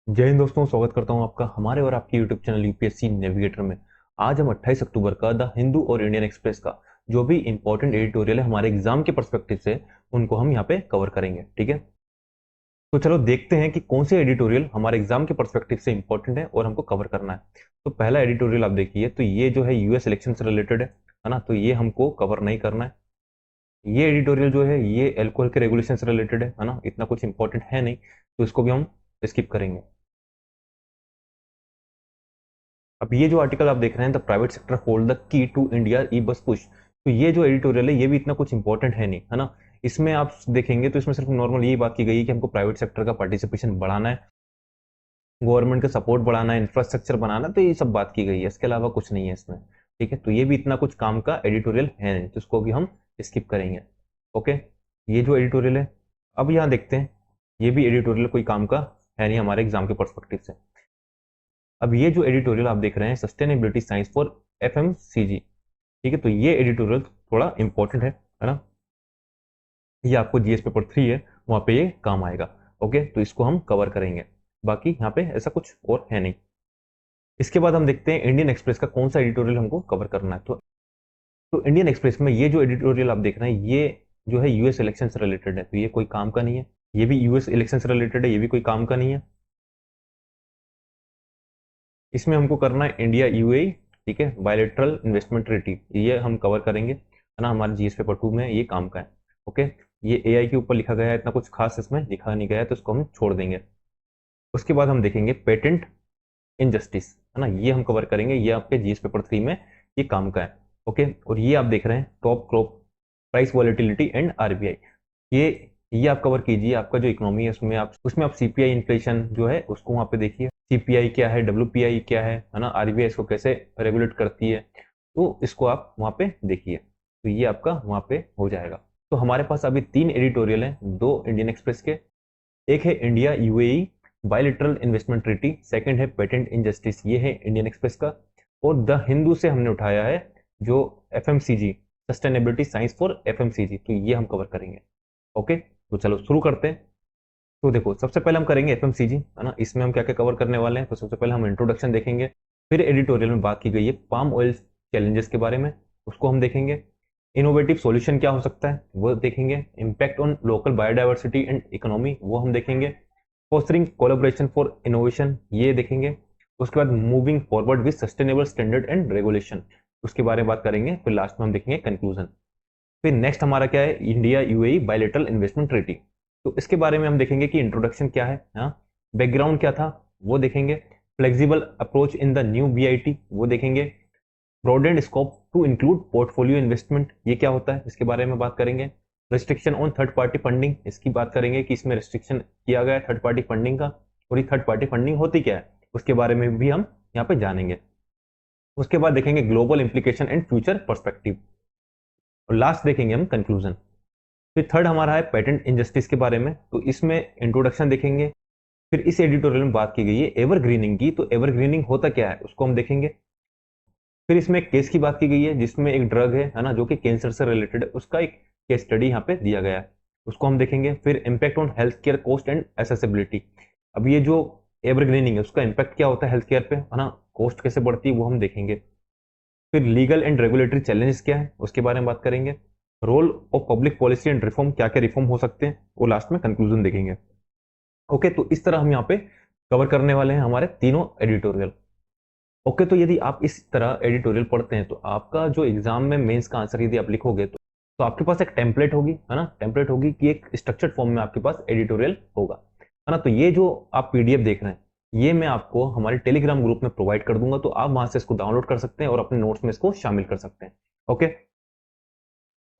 जय हिंद दोस्तों, स्वागत करता हूं आपका हमारे और आपके YouTube चैनल यूपीएससी नेविगेटर में। आज हम 28 अक्टूबर का द हिंदू और इंडियन एक्सप्रेस का जो भी इंपॉर्टेंट एडिटोरियल है हमारे एग्जाम के पर्सपेक्टिव से, उनको हम यहाँ पे कवर करेंगे। ठीक है, तो चलो देखते हैं कि कौन से एडिटोरियल हमारे एग्जाम के पर्सपेक्टिव से इंपॉर्टेंट है और हमको कवर करना है। तो पहला एडिटोरियल आप देखिए, तो ये जो है यूएस इलेक्शन से रिलेटेड है ना, तो ये हमको कवर नहीं करना है। ये एडिटोरियल जो है ये एल्कोहल के रेगुलेशन से रिलेटेड है ना, इतना कुछ इंपॉर्टेंट है नहीं, तो इसको भी हम स्किप करेंगे। अब ये जो आर्टिकल आप देख रहे हैं, the private sector hold the key to India E bus push, तो ये जो एडिटोरियल है ये भी इतना कुछ इंपॉर्टेंट है नहीं, है ना। इसमें आप देखेंगे तो इसमें सिर्फ नॉर्मल यही बात की गई है कि हमको प्राइवेट सेक्टर का पार्टिसिपेशन बढ़ाना है, गवर्नमेंट का सपोर्ट बढ़ाना है, इंफ्रास्ट्रक्चर बनाना, तो ये सब बात की गई है, इसके अलावा कुछ नहीं है इसमें। ठीक है, तो ये भी इतना कुछ काम का एडिटोरियल है नहीं, तो इसको भी हम स्किप करेंगे। ओके, ये जो एडिटोरियल है, अब यहाँ देखते हैं, ये भी एडिटोरियल कोई काम का है नहीं हमारे एग्जाम के पर्सपेक्टिव से। अब ये जो एडिटोरियल आप देख रहे हैं, सस्टेनेबिलिटी साइंस फॉर एफएमसीजी, ठीक है, तो ये एडिटोरियल थोड़ा इंपॉर्टेंट है ना। ये आपको जीएस पेपर 3 है, वहां पे ये काम आएगा। ओके, तो इसको हम कवर करेंगे, बाकी यहाँ पे ऐसा कुछ और है नहीं। इसके बाद हम देखते हैं इंडियन एक्सप्रेस का कौन सा एडिटोरियल हमको कवर करना है। तो इंडियन एक्सप्रेस में ये जो एडिटोरियल आप देख रहे हैं, ये जो है यूएस इलेक्शन से रिलेटेड है, तो ये कोई काम का नहीं है। ये भी यूएस इलेक्शन से रिलेटेड है, ये भी कोई काम का नहीं है। इसमें हमको करना है इंडिया यूएई, ठीक है, बायलेटरल इन्वेस्टमेंट ट्रीटी, ये हम कवर करेंगे, है ना, हमारे जीएस पेपर 2 में ये काम का है। ओके, ये एआई के ऊपर लिखा गया है, इतना कुछ खास इसमें लिखा नहीं गया है, तो इसको हम छोड़ देंगे। उसके बाद हम देखेंगे पेटेंट इनजस्टिस, है ना, ये हम कवर करेंगे, ये आपके जीएस पेपर 3 में ये काम का है। ओके, और ये आप देख रहे हैं top crop price volatility and RBI, ये आप कवर कीजिए। आपका जो इकोनॉमी है उसमें आप सीपीआई इन्फ्लेशन जो है उसको वहां पे देखिए, सीपीआई क्या है, डब्ल्यूपीआई क्या है ना, आरबीआई इसको कैसे रेगुलेट करती है, तो इसको आप वहां पे देखिए, तो ये आपका वहां पे हो जाएगा। तो हमारे पास अभी 3 एडिटोरियल हैं, 2 इंडियन एक्सप्रेस के, एक है India UAE बायलिटरल investment treaty, second है पेटेंट इनजस्टिस, ये है इंडियन एक्सप्रेस का, और द हिंदू से हमने उठाया है जो FMCG, sustainability science for FMCG, तो ये हम कवर करेंगे। ओके, तो चलो शुरू करते हैं। तो देखो, सबसे पहले हम करेंगे एफएमसीजी, है ना, इसमें हम क्या क्या कवर करने वाले हैं। तो सबसे पहले हम इंट्रोडक्शन देखेंगे, फिर एडिटोरियल में बात की गई है पाम ऑयल चैलेंजेस के बारे में, उसको हम देखेंगे। इनोवेटिव सॉल्यूशन क्या हो सकता है वो देखेंगे, impact on local biodiversity and economy वो हम देखेंगे, फोस्टरिंग कोलैबोरेशन फॉर इनोवेशन ये देखेंगे। उसके बाद moving forward with sustainable standard and regulation, उसके बारे में बात करेंगे। फिर लास्ट में हम देखेंगे कंक्लूजन। फिर नेक्स्ट हमारा क्या है, India UAE bilateral investment treaty, तो इसके बारे में हम देखेंगे कि इंट्रोडक्शन क्या है, हाँ, बैकग्राउंड क्या था वो देखेंगे, flexible approach in the new BIT वो देखेंगे, broadened scope to include portfolio investment ये क्या होता है इसके बारे में बात करेंगे, restriction on third party funding इसकी बात करेंगे कि इसमें रिस्ट्रिक्शन किया गया है थर्ड पार्टी फंडिंग का, और ये थर्ड पार्टी फंडिंग होती क्या है उसके बारे में भी हम यहाँ पे जानेंगे। उसके बाद देखेंगे global implication and future perspective, और लास्ट देखेंगे हम कंक्लूजन। फिर थर्ड हमारा है पेटेंट इनजस्टिस के बारे में, तो इसमें इंट्रोडक्शन देखेंगे। फिर इस एडिटोरियल में बात की गई है एवरग्रीनिंग की, तो एवरग्रीनिंग होता क्या है उसको हम देखेंगे। फिर इसमें एक केस की बात की गई है जिसमें एक ड्रग है ना, जो कि कैंसर से रिलेटेड है, उसका एक केस स्टडी यहाँ पे दिया गया है, उसको हम देखेंगे। फिर impact on health care cost and accessibility, अब ये जो एवरग्रीनिंग है उसका इम्पैक्ट क्या होता है हेल्थ केयर पे, है ना, कॉस्ट कैसे बढ़ती है वो हम देखेंगे। फिर लीगल एंड रेगुलेटरी चैलेंजेस क्या है उसके बारे में बात करेंगे, role of public policy and reform, क्या क्या रिफॉर्म हो सकते हैं, और लास्ट में कंक्लूजन देखेंगे। ओके, तो इस तरह हम यहाँ पे कवर करने वाले हैं हमारे तीनों एडिटोरियल। ओके, तो यदि आप इस तरह एडिटोरियल पढ़ते हैं तो आपका जो एग्जाम में मेंस का आंसर यदि आप लिखोगे तो आपके पास एक टेम्पलेट होगी, है ना, टेम्पलेट होगी कि एक स्ट्रक्चर्ड फॉर्म में आपके पास एडिटोरियल होगा, है ना। तो ये जो आप पीडीएफ देख रहे हैं ये मैं आपको हमारे टेलीग्राम ग्रुप में प्रोवाइड कर दूंगा, तो आप वहां से इसको डाउनलोड कर सकते हैं और अपने नोट्स में इसको शामिल कर सकते हैं। ओके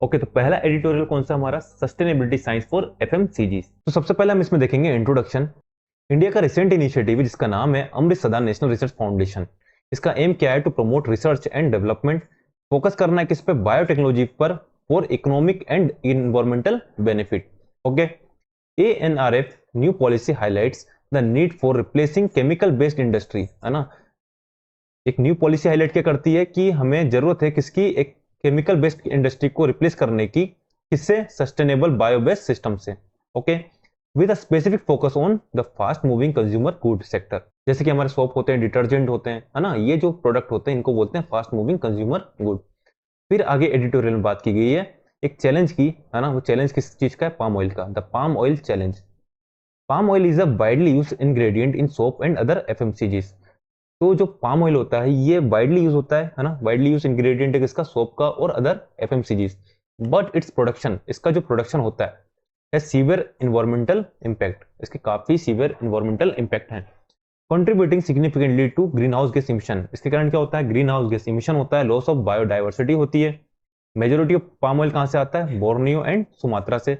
ओके, तो पहला एडिटोरियल कौन सा हमारा, सस्टेनेबिलिटी साइंस फॉर एफएमसीजी। तो सबसे पहले हम इसमें देखेंगे इंट्रोडक्शन। इंडिया का रिसेंट इनिशिएटिव है जिसका नाम है अमृत सदा नेशनल रिसर्च फाउंडेशन। इसका एम क्या है, to promote research and development, focus करना है किस पे, बायोटेक्नोलॉजी पर, for economic and environmental benefit. Okay, ANRF new policy highlights the need for replacing chemical based industry, है ना। एक न्यू पॉलिसी हाईलाइट क्या करती है कि हमें जरूरत है किसकी, एक केमिकल बेस्ड इंडस्ट्री को रिप्लेस करने की, किससे, सस्टेनेबल बायो बेस्ड सिस्टम से। Okay, with a specific focus on the fast moving consumer good sector. जैसे कि हमारे सोप होते हैं, डिटर्जेंट होते हैं, है ना, ये जो प्रोडक्ट होते हैं इनको बोलते हैं फास्ट मूविंग कंज्यूमर गुड। फिर आगे एडिटोरियल में बात की गई है एक चैलेंज की, है ना, वो चैलेंज किस चीज का है, पाम ऑयल का, the palm oil challenge. Palm oil is a widely use ingredient in soap and other FMCGs. तो जो पाम ऑयल होता है ये वाइडली यूज होता है ना, वाइडली यूज इंग्रेडिएंट है किसका, सोप का और other FMCGs. But its production, इसका जो प्रोडक्शन होता है सीवियर इन्वायरमेंटल इम्पैक्ट, इसके काफी सीवियर इन्वायरमेंटल इम्पैक्ट है। Contributing significantly to greenhouse gas emission, इसके कारण क्या होता है, ग्रीन हाउस गैस इमिशन होता है, लॉस ऑफ बायोडाइवर्सिटी होती है। मेजोरिटी ऑफ पाम ऑयल कहां से आता है, बोर्नियो एंड सुमात्रा से।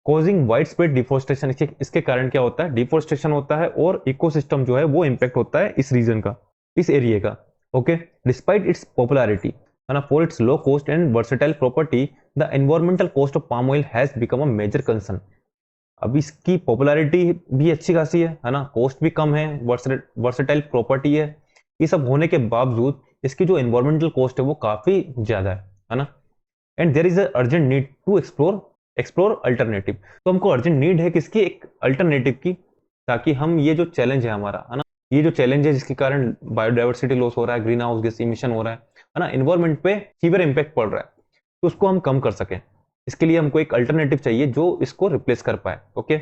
कॉजिंग वाइड स्प्रेड डिफोरेस्टेशन, इसके कारण क्या होता है, डिफोरेस्टेशन होता है और इकोसिस्टम जो है वो इंपैक्ट होता है इस रीजन का, इस एरिया का। ओके, डिस्पाइट इट्स पॉपुलैरिटी, है ना, for its low cost and versatile property, the environmental cost of palm oil has become a major concern. अब इसकी पॉपुलैरिटी भी अच्छी खासी है ना, कॉस्ट भी कम है, वर्सेटाइल प्रॉपर्टी है, ये सब होने के बावजूद इसकी जो एनवायरमेंटल कॉस्ट है वो काफी ज्यादा है ना। And there is a urgent need to explore alternative. तो हमको अर्जेंट नीड है किसकी, एक अल्टरनेटिव की, ताकि हम ये जो चैलेंज है हमारा, है ना, ये जो चैलेंज है जिसके कारण बायोडाइवर्सिटी लॉस हो रहा है, ग्रीन हाउस गैस इमिशन हो रहा है ना, इन्वायरमेंट पे सीवियर इंपैक्ट पड़ रहा है, तो उसको हम कम कर सकें, इसके लिए हमको एक अल्टरनेटिव चाहिए जो इसको रिप्लेस कर पाए। Okay,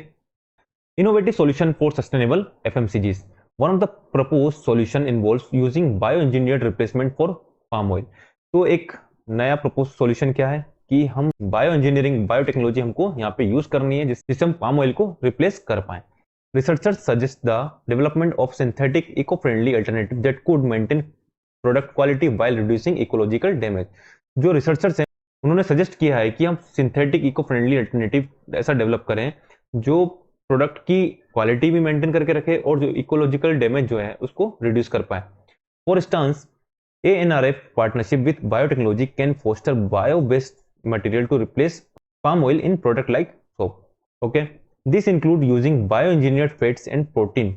innovative solution for sustainable FMCGs. One of the propose solution involves using bio engineered replacement for palm oil. तो एक नया प्रपोज सॉल्यूशन क्या है कि हम बायो इंजीनियरिंग, बायोटेक्नोलॉजी हमको यहाँ पे यूज करनी है जिससे हम पाम ऑयल को रिप्लेस कर पाए। Researchers suggest the development of synthetic eco friendly alternative that could maintain product quality while reducing ecological damage. जो रिसर्चर्स हैं उन्होंने सजेस्ट किया है कि हम सिंथेटिक इको फ्रेंडली अल्टरनेटिव ऐसा डेवलप करें जो प्रोडक्ट की क्वालिटी भी मेंटेन करके रखे और जो इकोलॉजिकल डैमेज जो है उसको रिड्यूस कर पाए। For instance, ANRF partnership with biotechnology can foster bio-based material to replace palm oil in product like soap. Okay, this include using bioengineered fats and protein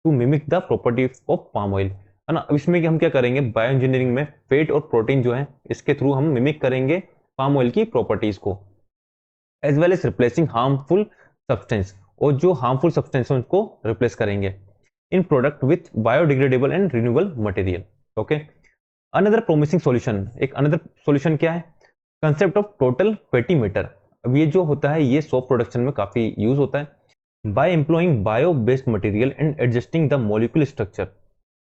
to mimic the properties of palm oil, है ना। अब इसमें हम क्या करेंगे, bio engineering में fat और protein जो है इसके थ्रू हम मिमिक करेंगे पाम ऑयल की प्रॉपर्टीज को, as well as replacing harmful substance, और जो हार्मफुल सब्सटेंस है उनको रिप्लेस करेंगे in product with biodegradable and renewable material. Okay, another promising solution, एक अनदर सॉल्यूशन क्या है, concept of total fatty matter. अब ये जो होता है ये सोप प्रोडक्शन में काफी यूज होता है। By employing bio based material and adjusting the molecular structure,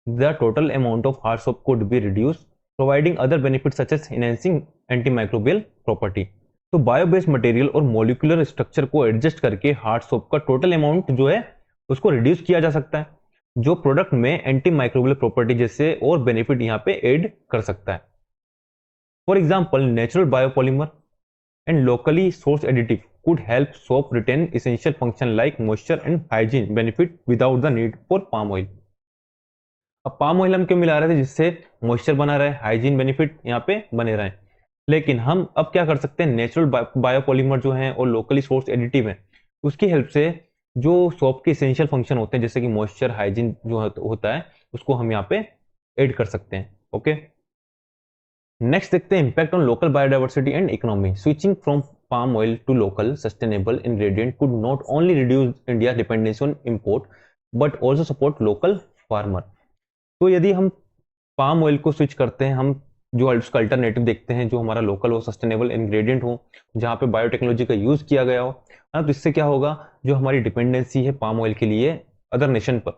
the total amount of hard soap could be reduce, providing other benefits such as enhancing antimicrobial property. तो बायो बेस्ड मटेरियल और molecular structure को adjust करके hard soap का total amount जो है उसको reduce किया जा सकता है, जो प्रोडक्ट में एंटी माइक्रोबियल प्रॉपर्टी जैसे और बेनिफिट यहाँ पे ऐड कर सकता है। For example, natural biopolymer and locally source additive could help soap retain essential function like moisture and hygiene benefit without the need for palm oil. अब palm oil हम क्यों मिला रहे थे, जिससे मॉइस्चर बना रहे, हाइजीन बेनिफिट यहाँ पे बने रहे, लेकिन हम अब क्या कर सकते हैं, नेचुरल बायोपॉलीमर जो है और लोकली सोर्स एडिटिव है उसकी हेल्प से जो सोप के एसेंशियल फंक्शन होते हैं जैसे कि मॉइस्चर, हाइजीन जो होता है उसको हम यहाँ पे ऐड कर सकते हैं। ओके, नेक्स्ट देखते हैं impact on local biodiversity and economy. Switching from palm oil to local sustainable ingredient could not only reduce India dependency on import but also support local farmer. तो यदि हम पाम ऑयल को switch करते हैं, हम जो उसका अल्टरनेटिव देखते हैं जो हमारा लोकल हो, सस्टेनेबल इंग्रेडिएंट हो, जहाँ पे बायोटेक्नोलॉजी का यूज किया गया हो, है ना, तो इससे क्या होगा, जो हमारी डिपेंडेंसी है पाम ऑयल के लिए अदर नेशन पर,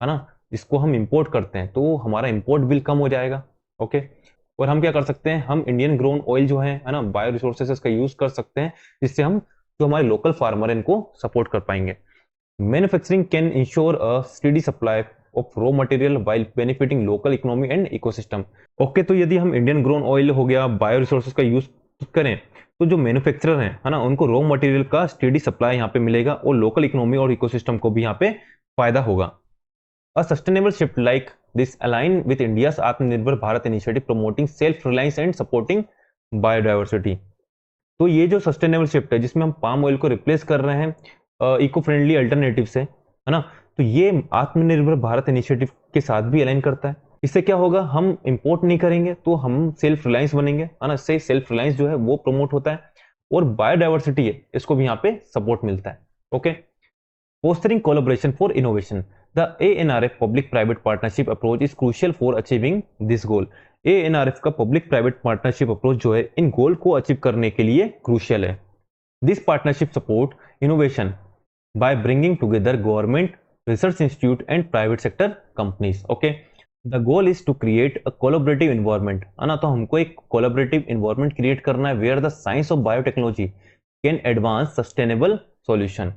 है ना, जिसको हम इंपोर्ट करते हैं, तो हमारा इंपोर्ट बिल कम हो जाएगा। ओके, और हम क्या कर सकते हैं, हम इंडियन ग्रोन ऑयल जो है ना, बायो रिसोर्सेज का यूज कर सकते हैं, जिससे हम जो हमारे लोकल फार्मर है इनको सपोर्ट कर पाएंगे। Manufacturing can ensure a steady supply of raw material while benefiting local economy and ecosystem. Okay, तो यदि हम इंडियन ग्रोन ऑयल हो गया, बायो रिसोर्सेज का यूज करें, तो जो मैन्युफैक्चरर है ना, उनको रॉ मटेरियल का स्टेडी सप्लाई यहाँ पे मिलेगा और लोकल इकोनॉमी और इकोसिस्टम को भी यहाँ पे फायदा होगा। A sustainable shift like this align with India's Aatmanirbhar Bharat initiative promoting self reliance and supporting biodiversity. तो ये जो सस्टेनेबल शिफ्ट है जिसमें हम पाम ऑयल को रिप्लेस कर रहे हैं इको फ्रेंडली अल्टरनेटिव से, है ना, तो ये आत्मनिर्भर भारत इनिशिएटिव के साथ भी अलाइन करता है। इससे क्या होगा, हम इंपोर्ट नहीं करेंगे तो हम सेल्फ रिलायंस बनेंगे, है ना, इससे सेल्फ रिलायंस जो है वो प्रमोट होता है और बायोडाइवर्सिटी है इसको भी यहाँ पे सपोर्ट मिलता है। Okay, Fostering collaboration for innovation. The ANRF public-private partnership approach is crucial for achieving this goal. ANRF का public-private partnership approach जो है इन गोल को अचीव करने के लिए क्रूशियल है. This partnership support innovation by bringing together government, research institute and private sector companies. Okay. The goal is to create a collaborative environment. है ना, तो हमको एक collaborative environment create करना है where the science of biotechnology can advance sustainable solution.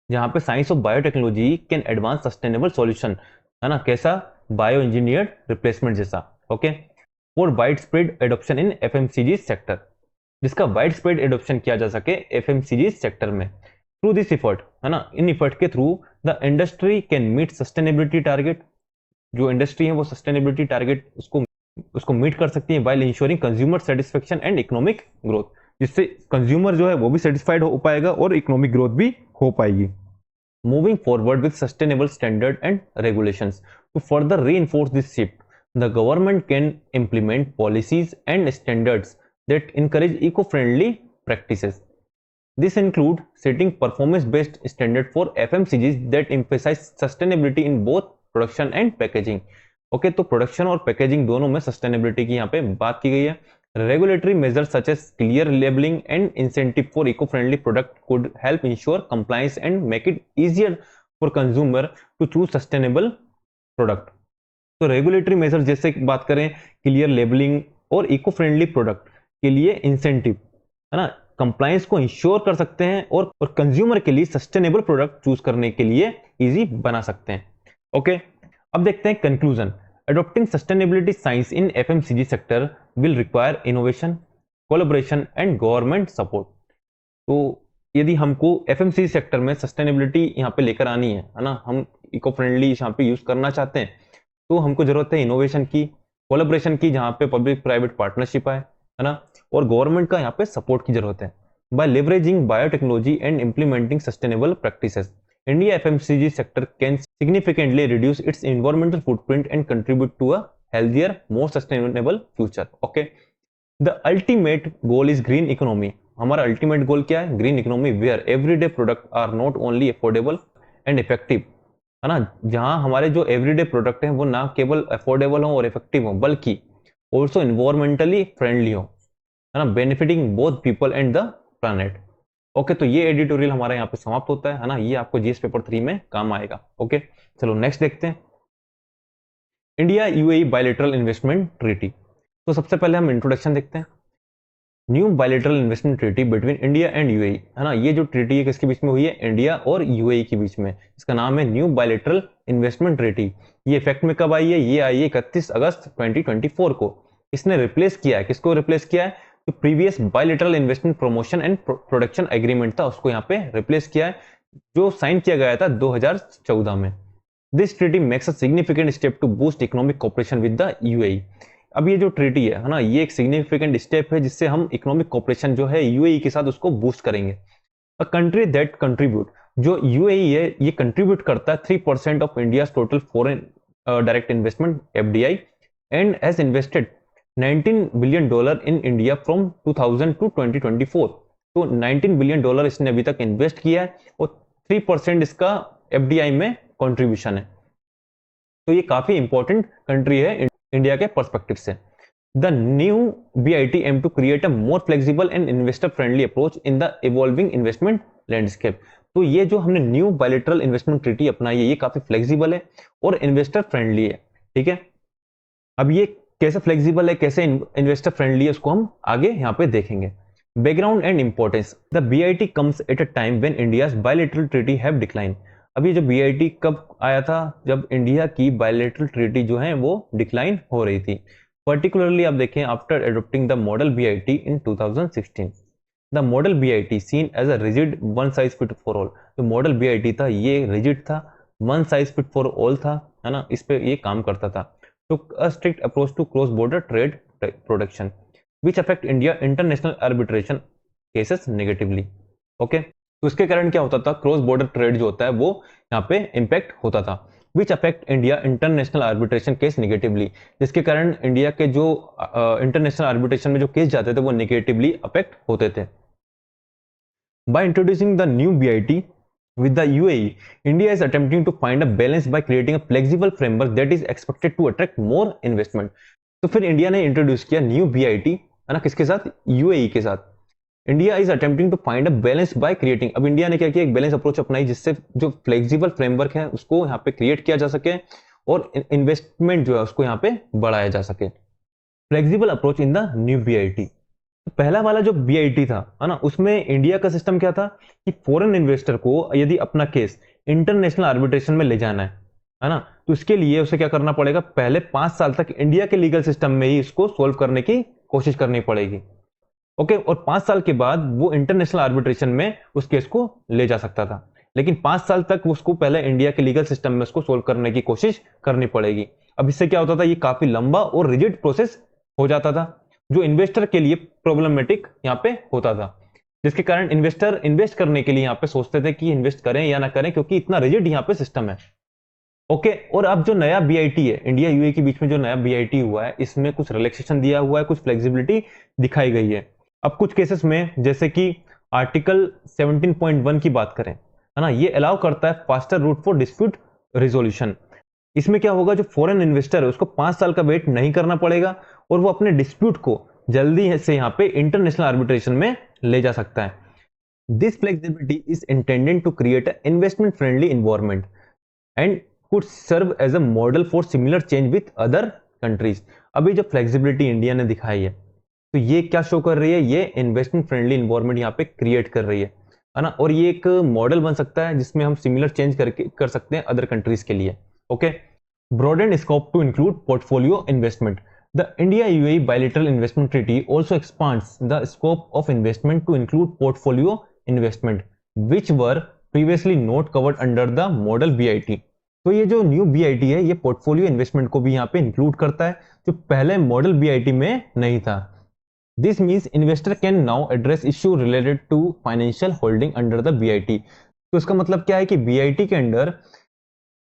जहाँ पे science of biotechnology can advance sustainable solution, है ना, कैसा, बायो इंजीनियर्ड रिप्लेसमेंट जैसा. Okay. For wide spread adoption in FMCG sector, जिसका वाइड स्प्रेड एडॉप्शन किया जा सके एफएमसीजी सेक्टर में. थ्रू दिस इफर्ट, है ना, इन इफर्ट के through the industry can meet sustainability target. जो इंडस्ट्री है वो सस्टेनेबिलिटी टारगेट उसको मीट कर सकती है while ensuring consumer satisfaction and economic growth, जिससे कंज्यूमर जो है वो भी सेटिस्फाइड हो पाएगा और इकोनॉमिक ग्रोथ भी हो पाएगी. Moving forward with sustainable standard and regulations. To further reinforce this shift, the government can implement policies and standards that encourage eco-friendly practices. This include setting performance-based standard for FMCGs that emphasize sustainability in both production and packaging. Okay, तो production और packaging दोनों में sustainability की यहाँ पे बात की गई है. Regulatory measures such as clear labeling and incentive for eco-friendly product could help ensure compliance and make it easier for consumer to choose sustainable product. तो regulatory measures जैसे बात करें clear labeling और eco-friendly product के लिए incentive, है ना, compliance को ensure कर सकते हैं और consumer के लिए sustainable product choose करने के लिए easy बना सकते हैं. Okay, अब देखते हैं conclusion. Adopting sustainability science in FMCG sector will require innovation, collaboration and government support. तो यदि हमको FMCG सेक्टर में सस्टेनेबिलिटी यहाँ पे लेकर आनी है ना, हम इको फ्रेंडली यहाँ पे यूज करना चाहते हैं, तो हमको जरूरत है इनोवेशन की, कोलैबोरेशन की, जहाँ पे पब्लिक प्राइवेट पार्टनरशिप है ना, और गवर्नमेंट का यहाँ पे सपोर्ट की जरूरत है. By leveraging biotechnology and implementing sustainable practices, India FMCG sector can significantly reduce its environmental footprint and contribute to a healthier, more sustainable future. Okay. The ultimate goal is green economy. हमारा ultimate goal क्या है? Green economy where everyday products are not only affordable and effective, है ना, जहाँ हमारे जो everyday product हैं वो ना केवल affordable हो और effective हो, बल्कि also environmentally friendly हो, है ना, benefiting both people and the planet. Okay, तो ये एडिटोरियल हमारा यहाँ पे समाप्त होता है ना, ये आपको जीएस पेपर 3 में काम आएगा. ओके, चलो नेक्स्ट देखते हैं. India UAE bilateral investment treaty. तो सबसे पहले हम इंट्रोडक्शन देखते हैं. New bilateral investment treaty between India and UAE, है ना, ये जो ट्रीटी है किसके बीच में हुई है? इंडिया और यूएई के बीच में. इसका नाम है न्यू बायलैटरल इन्वेस्टमेंट ट्रीटी. ये इफेक्ट में कब आई है? ये आई है 31 अगस्त 2024 को. इसने रिप्लेस किया है, किसको रिप्लेस किया है? तो previous bilateral investment promotion and production agreement था, उसको यहाँ पे रिप्लेस किया है, जो साइन किया गया था 2014 में. This treaty makes a significant step to boost economic cooperation with the UAE. अब ये जो ट्रीटी है ना, ये एक सिग्निफिकेंट स्टेप है जिससे हम इकोनॉमिक कोऑपरेशन जो है यूएई के साथ उसको बूस्ट करेंगे. अ कंट्री दैट कंट्रीब्यूट, जो यूएई है ये कंट्रीब्यूट करता है 3% of India total foreign direct investment FDI and has invested $19 billion in India from 2000 to 2024. तो $19 बिलियन इसने अभी तक इन्वेस्ट किया है और 3% इसका एफडीआई में कंट्रीब्यूशन है. तो ये काफी इंपॉर्टेंट कंट्री है इंडिया के पर्सपेक्टिव से. The new BIT aim to create a more flexible and investor friendly approach in the evolving investment landscape. तो ये जो हमने न्यू बायलैटरल इन्वेस्टमेंट ट्रीटी अपनाई है, ये काफी फ्लेक्सिबल है और इन्वेस्टर फ्रेंडली है. ठीक है, अब ये कैसे फ्लेक्सिबल है, कैसे इन्वेस्टर फ्रेंडली है, उसको हम आगे यहाँ पे देखेंगे. Background and importance. The BIT comes at a time when India's bilateral treaty have decline. अब ये जो बीआईटी कब आया था? जब इंडिया की बायलैटरल ट्रीटी जो है वो डिक्लाइन हो रही थी. पर्टिकुलरली आप देखें after adopting the model BIT in 2016. The model BIT seen as a rigid one size fit for all. जो मॉडल बीआईटी था ये रिजिड था, one size fit for all था, है ना, इस पे ये काम करता था. took a strict approach to cross-border trade protection, which affect India international arbitration cases negatively. Okay, तो इसके कारण क्या होता था? क्रॉस बॉर्डर ट्रेड जो होता है वो यहाँ पे इम्पैक्ट होता था. Which affect India international arbitration case negatively, जिसके कारण इंडिया के जो इंटरनेशनल आर्बिट्रेशन में जो केस जाते थे वो नेगेटिवली अफेक्ट होते थे. By introducing the new BIT With the UAE, India is attempting to find a balance by creating a flexible framework that is expected to attract more investment. तो फिर India ने introduce किया new BIT, है ना, किसके साथ? UAE के साथ। India is attempting to find a balance by creating, अब इंडिया ने क्या किया, एक बैलेंस अप्रोच अपनाई जिससे जो फ्लेक्सिबल फ्रेमवर्क है उसको यहाँ पे क्रिएट किया जा सके और इन्वेस्टमेंट जो है उसको यहाँ पे बढ़ाया जा सके। Flexible approach in the new BIT. पहला वाला जो बीआईटी था, है ना, उसमें इंडिया का सिस्टम क्या था कि फॉरेन इन्वेस्टर को यदि अपना केस इंटरनेशनल आर्बिट्रेशन में ले जाना है ना, तो उसके लिए उसे क्या करना पड़ेगा, पहले 5 साल तक इंडिया के लीगल सिस्टम में ही इसको सोल्व करने की कोशिश करनी पड़ेगी। ओके, और 5 साल के बाद वो इंटरनेशनल आर्बिट्रेशन में उस केस को ले जा सकता था, लेकिन 5 साल तक उसको पहले इंडिया के लीगल सिस्टम में उसको सोल्व करने की कोशिश करनी पड़ेगी। अब इससे क्या होता था, ये काफी लंबा और रिजिड प्रोसेस हो जाता था जो इन्वेस्टर के लिए प्रॉब्लमेटिक यहाँ पे होता था, जिसके कारण इन्वेस्टर इन्वेस्ट करने के लिए यहाँ पे सोचते थे कि इन्वेस्ट करें या ना करें, क्योंकि इतना रिजिड यहाँ पे सिस्टम है। ओके, और अब जो नया बीआईटी है, इंडिया यूए के बीच में जो नया बीआईटी हुआ है, इसमें कुछ रिलैक्सेशन दिया हुआ है, कुछ फ्लेक्सिबिलिटी दिखाई गई है। अब कुछ केसेस में, जैसे कि आर्टिकल 17.1 की बात करें, है ना, ये अलाउ करता है faster route for dispute resolution. इसमें क्या होगा, जो फॉरेन इन्वेस्टर है उसको 5 साल का वेट नहीं करना पड़ेगा और वो अपने डिस्प्यूट को जल्दी से यहाँ पे इंटरनेशनल आर्बिट्रेशन में ले जा सकता है। This flexibility is intended to create a investment friendly environment and could serve as a model for similar change with other countries. अभी जो फ्लेक्सिबिलिटी इंडिया ने दिखाई है, तो ये क्या शो कर रही है, ये इन्वेस्टमेंट फ्रेंडली एनवायरनमेंट यहाँ पे क्रिएट कर रही है ना, और ये एक मॉडल बन सकता है जिसमें हम सिमिलर चेंज करके कर सकते हैं अदर कंट्रीज के लिए। Okay, broadened scope to include portfolio investment. The India-UAE bilateral investment treaty also expands the scope of investment to include portfolio investment, which were previously not covered under the model BIT. तो ये जो new BIT है, ये portfolio investment को भी यहाँ पे include करता है, जो पहले मॉडल BIT में नहीं था। This means investor can now address issue related to financial holding under the BIT. तो इसका मतलब क्या है कि BIT के अंदर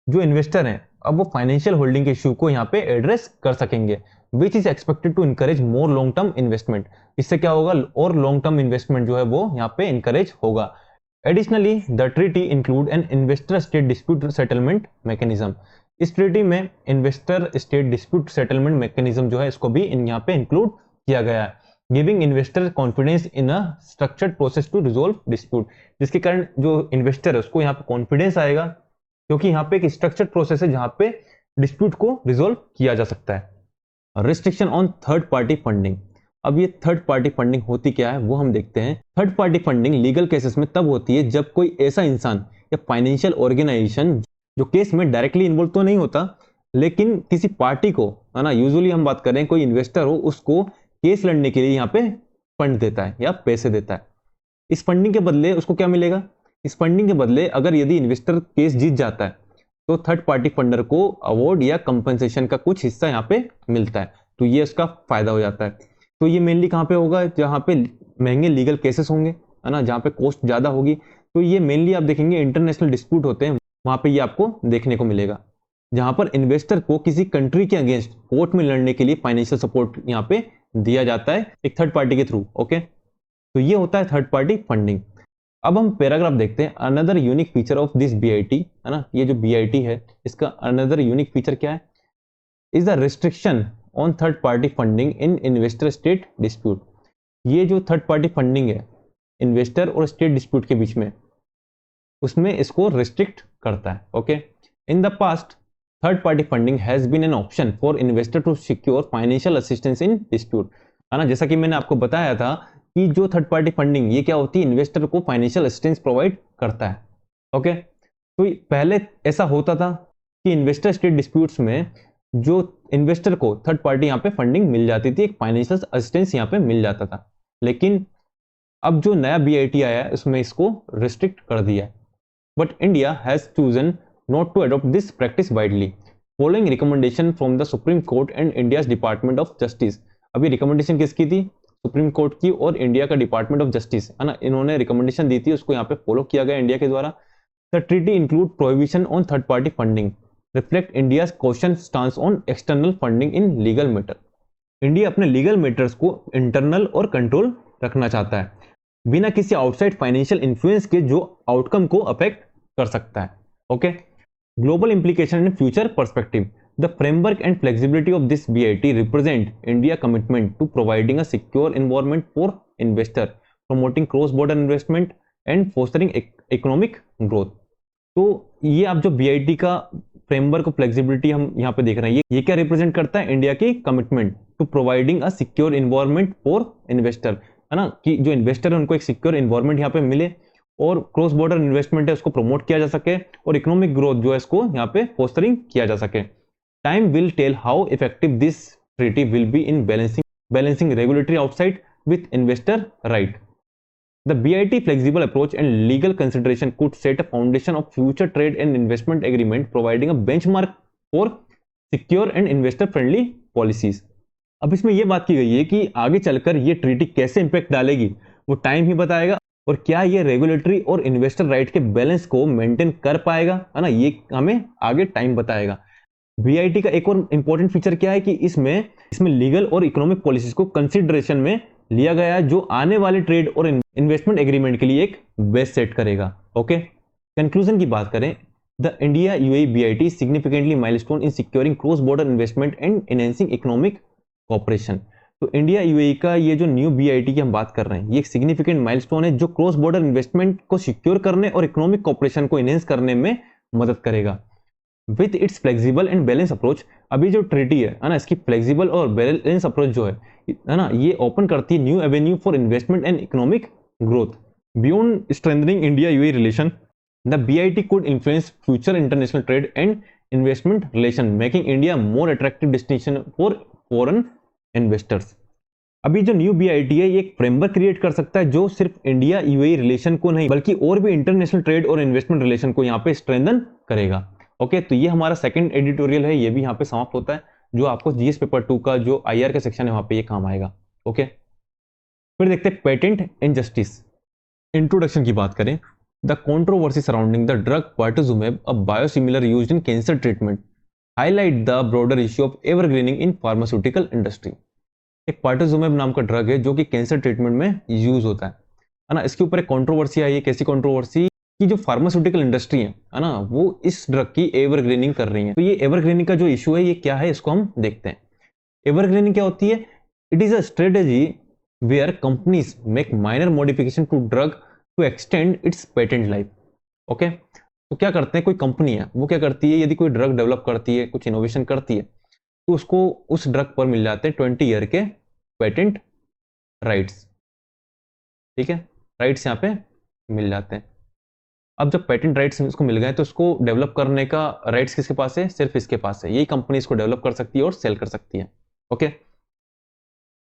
जो इन्वेस्टर हैं, अब वो फाइनेंशियल होल्डिंग के इश्यू को यहाँ पे एड्रेस कर सकेंगे, which is expected to encourage more long term investment. इससे क्या होगा, और लॉन्ग टर्म इन्वेस्टमेंट जो है वो यहाँ पे इनकरेज होगा। Additionally the treaty include an investor state dispute settlement mechanism. इस ट्रीटी में investor state dispute settlement mechanism जो है इसको भी यहाँ पे इंक्लूड किया गया है, giving investor confidence in a structured process to resolve dispute, जिसके कारण जो इन्वेस्टर है उसको यहाँ पे कॉन्फिडेंस आएगा, क्योंकि यहाँ पे एक स्ट्रक्चर्ड प्रोसेस है जहां पे डिस्प्यूट को रिजोल्व किया जा सकता है। Restriction on third party funding. अब ये थर्ड पार्टी फंडिंग होती क्या है वो हम देखते हैं। Third party funding legal cases में तब होती है जब कोई ऐसा इंसान या फाइनेंशियल ऑर्गेनाइजेशन जो केस में डायरेक्टली इन्वॉल्व तो नहीं होता, लेकिन किसी पार्टी को, है ना, यूजुअली हम बात करें कोई इन्वेस्टर हो, उसको केस लड़ने के लिए यहाँ पे फंड देता है या पैसे देता है। इस फंडिंग के बदले उसको क्या मिलेगा, इस फंडिंग के बदले अगर यदि इन्वेस्टर केस जीत जाता है तो थर्ड पार्टी फंडर को अवार्ड या कंपनसेशन का कुछ हिस्सा यहाँ पे मिलता है, तो ये उसका फायदा हो जाता है। तो ये मेनली कहाँ पे होगा, जहाँ पे महंगे लीगल केसेस होंगे, है ना, जहाँ पे कॉस्ट ज्यादा होगी, तो ये मेनली आप देखेंगे इंटरनेशनल डिस्प्यूट होते हैं, वहां पे ये आपको देखने को मिलेगा, जहां पर इन्वेस्टर को किसी कंट्री के अगेंस्ट कोर्ट में लड़ने के लिए फाइनेंशियल सपोर्ट यहाँ पे दिया जाता है एक थर्ड पार्टी के थ्रू। ओके, तो ये होता है थर्ड पार्टी फंडिंग। अब हम पैराग्राफ देखते हैं, another unique feature of this BIT, है ना, ये जो बीआईटी है इसका अनदर यूनिक फीचर क्या है, is the restriction on third party funding in investor state dispute. ये जो थर्ड पार्टी फंडिंग है इन्वेस्टर और स्टेट डिस्प्यूट के बीच में, उसमें इसको रिस्ट्रिक्ट करता है। Okay, in the past third party funding has been an option for investor to secure financial assistance in dispute, है ना, जैसा कि मैंने आपको बताया था कि जो थर्ड पार्टी फंडिंग ये क्या होती है, इन्वेस्टर को फाइनेंशियल असिस्टेंस प्रोवाइड करता है। ओके, तो पहले ऐसा होता था कि इन्वेस्टर स्टेट डिस्प्यूट्स में जो इन्वेस्टर को थर्ड पार्टी यहाँ पे फंडिंग मिल जाती थी, एक फाइनेंशियल असिस्टेंस यहाँ पे मिल जाता था, लेकिन अब जो नया बीआईटी आया है उसमें इसको रिस्ट्रिक्ट कर दिया है। But India has chosen not to adopt this practice widely following recommendation from the Supreme Court and India's Department of Justice. अभी रिकमेंडेशन किसकी थी, सुप्रीम कोर्ट की और इंडिया का डिपार्टमेंट ऑफ जस्टिस, है ना, इन्होंने रिकमेंडेशन दी थी, उसको यहाँ पे फॉलो किया गया इंडिया के द्वारा। The treaty include prohibition on third party funding reflect India caution stance on external funding in legal matter. India अपने लीगल मैटर्स को इंटरनल और कंट्रोल रखना चाहता है, बिना किसी आउटसाइड फाइनेंशियल इन्फ्लुएंस के जो आउटकम को अफेक्ट कर सकता है। Okay, global implication and future perspective. The framework and flexibility of this BIT represent India commitment to providing a secure environment for investor, promoting cross-border investment and fostering economic growth. तो ये आप जो BIT का framework और flexibility हम यहाँ पे देख रहे हैं, ये क्या रिप्रेजेंट करता है? इंडिया की commitment to providing a secure environment for investor, है ना, कि जो इन्वेस्टर है उनको एक सिक्योर एनवायरनमेंट यहाँ पे मिले और क्रॉस बॉर्डर इन्वेस्टमेंट है उसको प्रमोट किया जा सके और इकोनॉमिक ग्रोथ जो है इसको यहाँ पे फोस्टरिंग किया जा सके। Time will tell how effective this treaty will be in balancing regulatory outside with investor right. The BIT flexible approach and legal consideration could set a foundation of future trade and investment agreement, providing a benchmark for secure and investor friendly policies. अब इसमें यह बात की गई है कि आगे चलकर ये ट्रीटी कैसे इंपैक्ट डालेगी वो टाइम ही बताएगा, और क्या ये रेगुलेटरी और इन्वेस्टर राइट के बैलेंस को मेंटेन कर पाएगा, है ना, ये हमें आगे टाइम बताएगा। बीआईटी का एक और इंपॉर्टेंट फीचर क्या है कि इसमें लीगल और इकोनॉमिक पॉलिसीज को कंसिडरेशन में लिया गया है जो आने वाले ट्रेड और इन्वेस्टमेंट एग्रीमेंट के लिए एक बेस सेट करेगा। ओके, कंक्लूजन की बात करें, the India UAE BIT significantly milestone in securing cross border investment and enhancing economic cooperation. तो इंडिया यूएई का ये जो न्यू बीआईटी की हम बात कर रहे हैं, ये एक सिग्निफिकेंट माइलस्टोन है जो क्रॉस बॉर्डर इन्वेस्टमेंट को सिक्योर करने और इकोनॉमिक कोऑपरेशन को एनहेंस करने में मदद करेगा। With its flexible and balance approach, अभी जो ट्रीटी है ना, इसकी फ्लेक्सिबल और बैलेंस अप्रोच जो है ना, ये ओपन करती है new Avenue for investment and economic growth. Beyond strengthening India UAE relation, the BIT could influence future international trade and investment relation, making India more attractive destination for foreign investors. अभी जो new BIT है ये एक framework create कर सकता है जो सिर्फ इंडिया यूएई रिलेशन को नहीं बल्कि और भी इंटरनेशनल ट्रेड और इन्वेस्टमेंट रिलेशन को यहाँ पे स्ट्रेंथन करेगा। ओके, तो ये हमारा सेकंड एडिटोरियल है, ये भी यहाँ पे समाप्त होता है, जो आपको जीएस पेपर 2 का जो आईआर का सेक्शन है वहां पे ये काम आएगा। ओके, फिर देखते हैं पेटेंट एंड जस्टिस। इंट्रोडक्शन की बात करें, the controversy surrounding the drug pertuzumab, a biosimilar used in cancer treatment, highlight the broader issue of evergreening in pharmaceutical industry. एक परटुजुमेब नाम का ड्रग है जो कि कैंसर ट्रीटमेंट में यूज होता है ना, इसके ऊपर एक कंट्रोवर्सी आई है। कैसी कंट्रोवर्सी? कि जो फार्मास्यूटिकल इंडस्ट्री है ना, वो इस ड्रग की एवरग्रीनिंग कर रही है। तो ये एवरग्रीनिंग का जो इशू है ये क्या है, इसको हम देखते हैं। एवरग्रीनिंग क्या होती है? It is a strategy where companies make minor modification to drug to extend its patent life. Okay, तो क्या करते हैं, कोई कंपनी है वो क्या करती है, यदि कोई ड्रग डेवलप करती है, कुछ इनोवेशन करती है, तो उसको उस ड्रग पर मिल जाते हैं 20 ईयर के पेटेंट राइट्स। ठीक है, राइट्स यहाँ पे मिल जाते हैं। अब जब पेटेंट राइट्स इसको मिल गए तो उसको डेवलप करने का राइट्स किसके पास है? सिर्फ इसके पास है। यही कंपनी इसको डेवलप कर सकती है और सेल कर सकती है। ओके,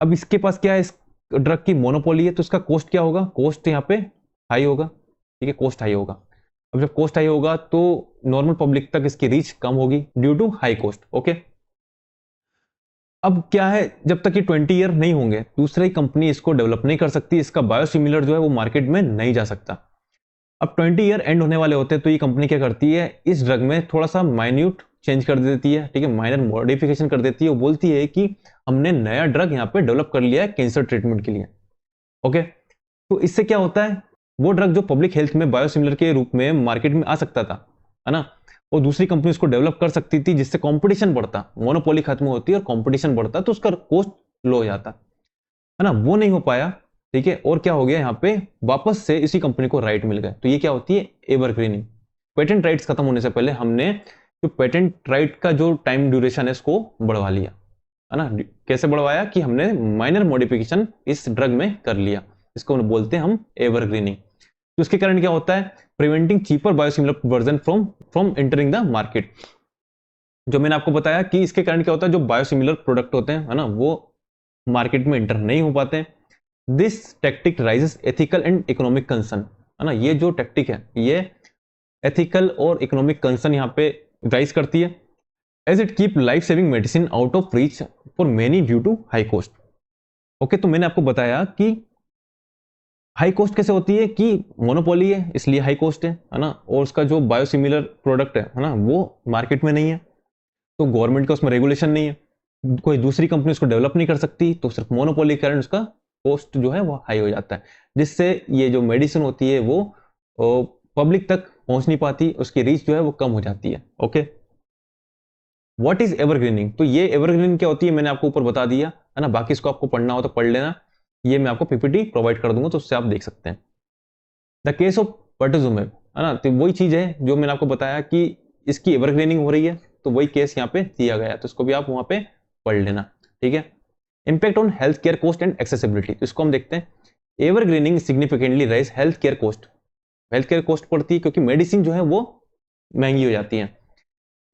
अब इसके पास क्या है, इस ड्रग की मोनोपोली है, तो इसका कॉस्ट क्या होगा? कॉस्ट यहाँ पे हाई होगा। ठीक है, कॉस्ट हाई होगा। अब जब कॉस्ट हाई होगा तो नॉर्मल पब्लिक तक इसकी रीच कम होगी due to high cost. Okay, अब क्या है, जब तक ये 20 ईयर नहीं होंगे दूसरी कंपनी इसको डेवलप नहीं कर सकती, इसका बायोसिमिलर जो है वो मार्केट में नहीं जा सकता। अब 20 ईयर एंड होने वाले होते हैं तो ये कंपनी क्या करती है, इस ड्रग में थोड़ा सा माइन्यूट चेंज कर देती है। ठीक है, माइनर मॉडिफिकेशन कर देती है। वो बोलती है कि हमने नया ड्रग यहाँ पे डेवलप कर लिया है कैंसर ट्रीटमेंट के लिए। ओके, तो इससे क्या होता है, वो ड्रग जो पब्लिक हेल्थ में बायोसिमिलर के रूप में मार्केट में आ सकता था, है ना, और दूसरी कंपनी उसको डेवलप कर सकती थी, जिससे कंपटीशन बढ़ता, मोनोपोली खत्म होती है और कंपटीशन बढ़ता, तो उसका कॉस्ट लो हो जाता, है ना। वो नहीं हो पाया। ठीक है, और क्या हो गया, यहाँ पे वापस से इसी कंपनी को राइट मिल गए। तो ये क्या होती है, एवरग्रीनिंग। पेटेंट राइट्स खत्म होने से पहले हमने जो पेटेंट राइट का जो टाइम ड्यूरेशन है इसको बढ़वा लिया, है ना। कैसे बढ़वाया कि हमने माइनर मॉडिफिकेशन इस ड्रग में कर लिया, इसको बोलते हैं हम एवरग्रीनिंग। तो इसके कारण क्या होता है, preventing cheaper biosimilar version from entering the market. जो मैंने आपको बताया कि इसके कारण क्या होता है, जो बायोसिमिलर प्रोडक्ट होते हैं, है ना, वो मार्केट में एंटर नहीं हो पाते। This tactic rises ethical and economic concern, है ना। ये जो टेक्टिक है ये एथिकल और इकोनॉमिक कंसर्न यहाँ पे राइज करती है, as it keep life saving medicine out of reach for many due to high cost. Okay, तो मैंने आपको बताया कि हाई कॉस्ट कैसे होती है, कि मोनोपोली है इसलिए हाई कॉस्ट है ना, और उसका जो बायोसिमिलर प्रोडक्ट है ना, वो मार्केट में नहीं है, तो गवर्नमेंट का उसमें रेगुलेशन नहीं है, कोई दूसरी कंपनी उसको डेवलप नहीं कर सकती, तो सिर्फ मोनोपोली के कारण उसका कॉस्ट जो है वो हाई हो जाता है, जिससे ये जो मेडिसिन होती है वो पब्लिक तक पहुंच नहीं पाती, उसकी रीच जो है वो कम हो जाती है। Okay, what is evergreening? तो ये एवरग्रीनिंग क्या होती है मैंने आपको ऊपर बता दिया है ना, बाकी इसको आपको पढ़ना हो तो पढ़ लेना, ये मैं आपको पीपीटी प्रोवाइड कर दूंगा तो उससे आप देख सकते हैं। द केस ऑफ पर्टुजुमेब है ना, तो वही चीज है जो मैंने आपको बताया कि इसकी एवरग्रीनिंग हो रही है, तो वही केस यहाँ पे दिया गया है, तो इसको भी आप वहां पे पढ़ लेना, ठीक है। Impact on health care cost and accessibility, तो इसको हम देखते हैं। Evergreening significantly rise health care cost, health care cost पड़ती है क्योंकि मेडिसिन जो है वो महंगी हो जाती है।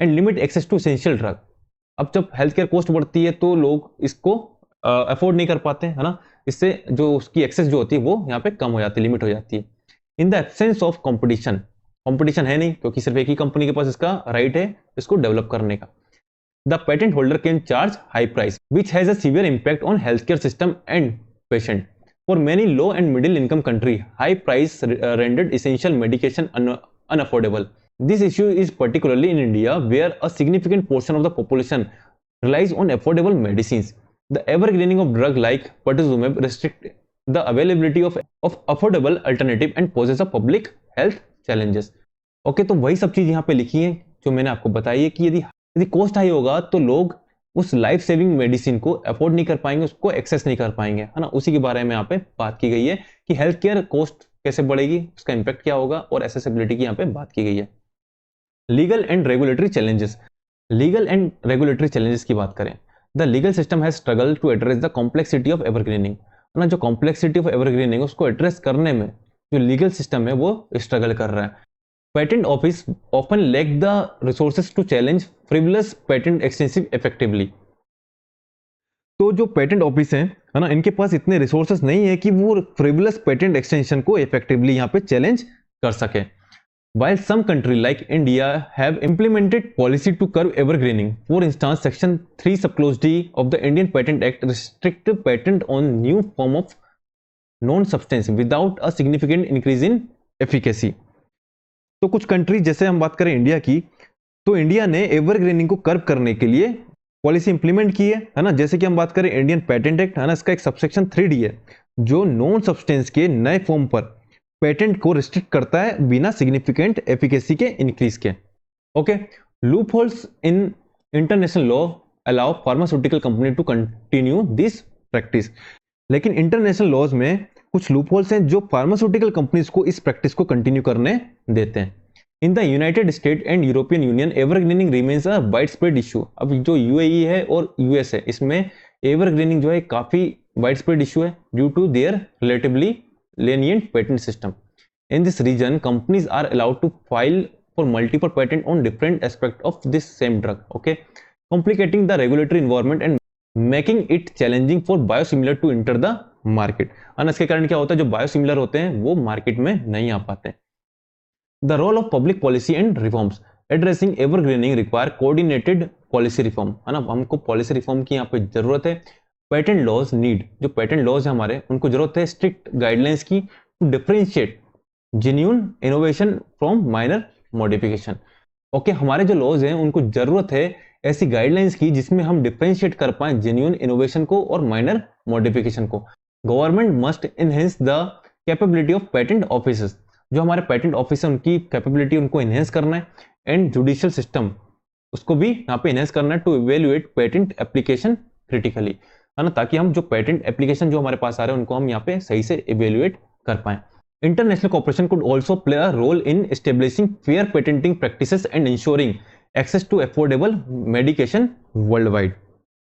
And limit access to essential drug, अब जब हेल्थ केयर कॉस्ट बढ़ती है तो लोग इसको अफोर्ड नहीं कर पाते है ना, इससे जो उसकी एक्सेस जो होती है वो यहाँ पे कम हो जाती है, लिमिट हो जाती है। In the absence of competition, competition है नहीं क्योंकि सिर्फ एक ही कंपनी के पास इसका राइट है इसको डेवलप करने का। The patent holder can charge high price which has a severe impact on health care system and patient. For many low and middle income country high price rendered essential medication unaffordable. This issue is particularly in India where a significant portion of the population relies on affordable medicines. The evergreening of drugs like pertuzumab restrict the availability of affordable alternative and poses a public health challenges. Okay, तो वही सब चीज यहाँ पे लिखी है जो मैंने आपको बताई है कि यदि कॉस्ट हाई होगा तो लोग उस लाइफ सेविंग मेडिसिन को अफोर्ड नहीं कर पाएंगे, उसको एक्सेस नहीं कर पाएंगे, है ना। उसी के बारे में यहाँ पे बात की गई है कि हेल्थ केयर कॉस्ट कैसे बढ़ेगी, उसका इंपैक्ट क्या होगा, और एसेसिबिलिटी की यहाँ पे बात की गई है। Legal and regulatory challenges, legal and regulatory challenges की बात करें, the legal system has struggle to address the complexity of evergreening, ना जो कॉम्प्लेक्सिटी ऑफ एवरग्रीनिंग उसको एड्रेस करने में जो लीगल सिस्टम है वो स्ट्रगल कर रहा है। Patent office often lack the resources to challenge frivolous patent extensive effectively, तो जो पेटेंट ऑफिस है ना, इनके पास इतने रिसोर्सेज नहीं है कि वो फ्रिवलस पेटेंट एक्सटेंशन को इफेक्टिवली यहाँ पे चैलेंज कर सके। While some countries like India have implemented policy to curb evergreening, for instance, Section 3 subclause D of the Indian Patent Act restricts patent on new form of non-substance without a significant increase in efficacy. तो कुछ country जैसे हम बात करें India की, तो India ने evergreening को कर्ब करने के लिए पॉलिसी इंप्लीमेंट की है ना। जैसे कि हम बात करें इंडियन पेटेंट एक्ट है ना, इसका एक सबसेक्शन 3D है जो नॉन सब्सटेंस के नए फॉर्म पर पेटेंट को रिस्ट्रिक्ट करता है बिना सिग्निफिकेंट एफिकेसी के इंक्रीज के। Okay, loopholes in international law allow pharmaceutical company to continue this practice, लेकिन इंटरनेशनल लॉज में कुछ लूप होल्स हैं जो फार्मास्यूटिकल कंपनीज को इस प्रैक्टिस को कंटिन्यू करने देते हैं। In the United state and European union evergreening remains a wide spread issue. अब जो यूएई है और यूएस है इसमें एवरग्रीनिंग जो है काफी वाइड स्प्रेड इशू है due to their relatively lenient patent system. In this region, companies are allowed to file for multiple patents on different aspects of this same drug, okay, complicating the regulatory environment and making it challenging for biosimilar to enter the market. और इसके कारण क्या होता है, जो biosimilar होते हैं वो मार्केट में नहीं आ पाते। The role of public policy and reforms addressing evergreening require coordinated policy reform, है ना, हमको policy reform की यहाँ पे जरूरत है। पेटेंट लॉज नीड, जो पेटेंट लॉज है हमारे उनको जरूरत है स्ट्रिक्ट गाइडलाइंस की to differentiate genuine innovation from minor modification. Okay, हमारे जो लॉज हैं उनको जरूरत है ऐसी गाइडलाइंस की जिसमें हम डिफरेंशिएट कर पाए जेन्युइन इनोवेशन को और माइनर मॉडिफिकेशन को। Government must enhance the capability of patent officers, जो हमारे पेटेंट ऑफिस है उनकी कैपेबिलिटी उनको एनहेंस करना है, एंड जुडिशियल सिस्टम उसको भी यहाँ पे एनहेंस करना है to evaluate patent application critically, है ना, ताकि हम जो पेटेंट एप्लीकेशन जो हमारे पास आ रहे हैं उनको हम यहाँ पे सही से इवेल्युएट कर पाए। International cooperation could also play a role in establishing fair patenting practices and ensuring access to affordable medication worldwide.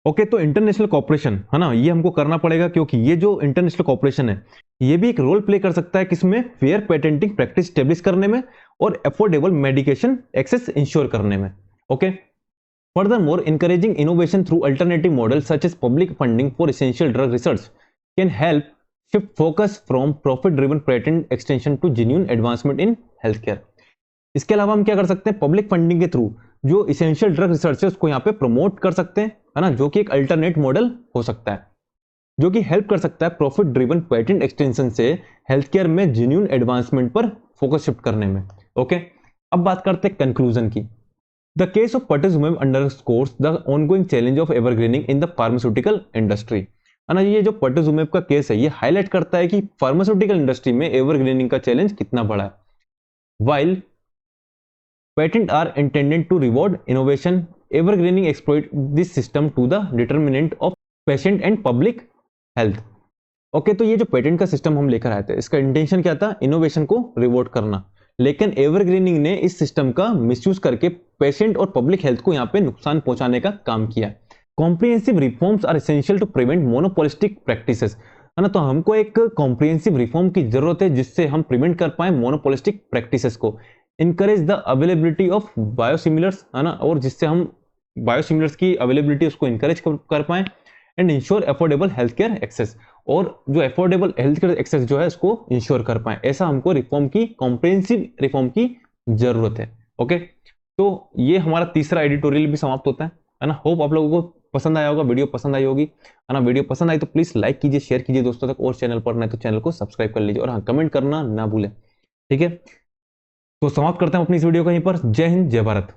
Okay, तो इंटरनेशनल कोऑपरेशन है ना, ये हमको करना पड़ेगा क्योंकि ये जो इंटरनेशनल कोऑपरेशन है ये भी एक रोल प्ले कर सकता है किसमें, फेयर पेटेंटिंग प्रैक्टिस स्टेब्लिश करने में और अफोर्डेबल मेडिकेशन एक्सेस इंश्योर करने में। Okay, furthermore, encouraging innovation through alternative models such as public funding for essential drug research can help shift focus from profit-driven patent extension to genuine advancement in healthcare. इसके अलावा हम क्या कर सकते हैं, public funding के थ्रू जो essential drug research है उसको यहाँ पे प्रमोट कर सकते हैं, है ना, जो कि एक अल्टरनेट मॉडल हो सकता है जो कि हेल्प कर सकता है प्रॉफिट ड्रिवन पेटेंट एक्सटेंशन से हेल्थ केयर में जेन्युइन एडवांसमेंट पर फोकस शिफ्ट करने में। ओके, अब बात करते हैं कंक्लूजन की। The case of pertuzumab underscores the ongoing challenge of evergreening in the pharmaceutical industry. है ना, ये जो pertuzumab का केस है ये हाईलाइट करता है कि फार्मास्यूटिकल इंडस्ट्री में एवरग्रीनिंग का चैलेंज कितना बड़ा है। While patent are intended to reward innovation evergreening exploit this system to the determinant of patient and public health. Okay, तो ये जो पेटेंट का सिस्टम हम लेकर आए थे, इसका इंटेंशन क्या था? इनोवेशन को रिवॉर्ड करना। लेकिन एवरग्रीनिंग ने इस सिस्टम का मिसयूज करके पेशेंट और पब्लिक हेल्थ को यहाँ पे नुकसान पहुंचाने का काम किया। Comprehensive reforms are essential to prevent monopolistic practices, है ना। तो हमको एक कॉम्प्रिहेंसिव रिफॉर्म की जरूरत है जिससे हम प्रिवेंट कर पाए मोनोपोलिस्टिक प्रैक्टिसेस को, encourage the availability of biosimilars, है ना, और जिससे हम बायोसिमिलर्स की अवेलेबिलिटी उसको इंकरेज कर पाए, and ensure affordable health care access, और जो अफोर्डेबल हेल्थ केयर एक्सेस जो है इसको इंश्योर कर पाए। ऐसा हमको रिफॉर्म की, कॉम्प्रिहेंसिव रिफॉर्म की जरूरत है। ओके, तो ये हमारा तीसरा एडिटोरियल भी समाप्त होता है ना। होप आप लोगों को पसंद आया होगा, वीडियो पसंद आई होगी, है ना। वीडियो पसंद आई तो प्लीज लाइक कीजिए, शेयर कीजिए दोस्तों तक, और चैनल पर नहीं तो चैनल को सब्सक्राइब कर लीजिए, और हाँ, कमेंट करना ना भूलें। ठीक है, तो समाप्त करते हैं अपनी इस वीडियो को यहीं पर। जय हिंद, जय भारत।